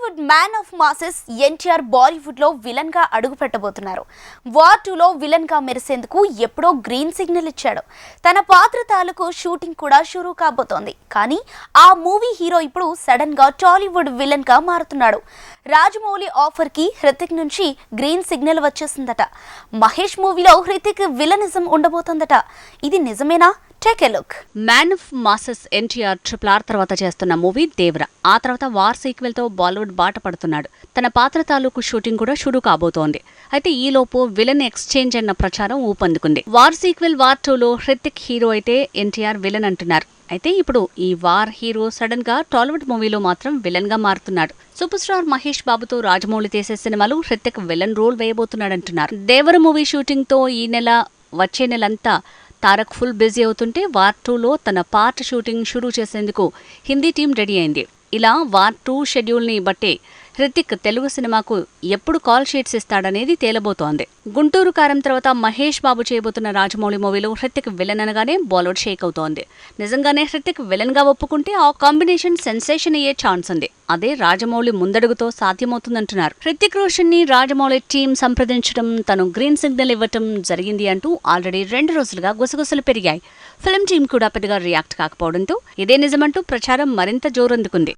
Tollywood man of masses NTR Bollywood లో villain గా అడుగు పెట్టబోతున్నారు. వార్ 2 లో విలన్ గా మెరిసేందుకు ఎప్పుడో గ్రీన్ సిగ్నల్ ఇచ్చాడు. తన పాత్ర తాలూకు షూటింగ్ కూడా షురూ కాబోతోంది. కానీ ఆ మూవీ హీరో ఇప్పుడు సడన్ గా టాలీవుడ్ విలన్ గా మారుతున్నాడు. రాజమౌళి ఆఫర్ కి హృతిక్ నుంచి గ్రీన్ సిగ్నల్ వచ్చేసిందట. మహేష్ మూవీలో హృతిక్ విలనిజం ఉండబోతోందట. ఇది నిజమేనా? Take a look. Man of masses NTR RRR తర్వాత చేస్తున్న మూవీ దేవర. ఆ తర్వాత వార్ సీక్వెల్ తో బాలీవుడ్ బాట పడుతున్నాడు. తన పాత్ర తాలూకు షూటింగ్ కూడా షురూ కాబోతోంది. అయితే ఈలోపు విలన్ ఎక్స్చేంజ్ అన్న ప్రచారం ఊపందుకుంది. వార్ సీక్వెల్ వార్ 2లో హృతిక్ హీరో అయితే ఎన్టీఆర్ విలన్ అంటున్నారు. అయితే ఇప్పుడు ఈ వార్ హీరో సడన్ గా టాలీవుడ్ మూవీలో మాత్రం విలన్ గా మారుతున్నాడు. సూపర్ స్టార్ మహేష్ బాబుతో రాజమౌళి చేసే సినిమాలు హృతిక్ విలన్ రోల్ వేయబోతున్నాడంటున్నారు. దేవర మూవీ షూటింగ్ తో ఈ నెల వచ్చే నెలంతా తారక్ ఫుల్ బిజీ అవుతుంటే వార్ 2లో తన పార్ట్ షూటింగ్ షురూ చేసేందుకు హిందీ టీం రెడీ అయింది. ఇలా వార్ 2 షెడ్యూల్ని బట్టే హృతిక్ తెలుగు సినిమాకు ఎప్పుడు కాల్ షీట్స్ ఇస్తాడనేది తేలబోతోంది. గుంటూరు కారం తర్వాత మహేష్ బాబు చేయబోతున్న రాజమౌళి మూవీలో హృతిక్ విలన్ అనగానే బాలీవుడ్ షేక్ అవుతోంది. నిజంగానే హృతిక్ విలన్ గా ఒప్పుకుంటే ఆ కాంబినేషన్ సెన్సేషన్ అయ్యే ఛాన్స్ ఉంది. అదే రాజమౌళి ముందడుగుతో సాధ్యమవుతుందంటున్నారు. హృతిక్ రోషన్ ని రాజమౌళి టీం సంప్రదించడం, తను గ్రీన్ సిగ్నల్ ఇవ్వటం జరిగింది అంటూ ఆల్రెడీ 2 రోజులుగా గుసగుసలు పెరిగాయి. ఫిల్మ్ టీం కూడా పెద్దగా రియాక్ట్ కాకపోవడంతో ఇదే నిజమంటూ ప్రచారం మరింత జోరందుకుంది.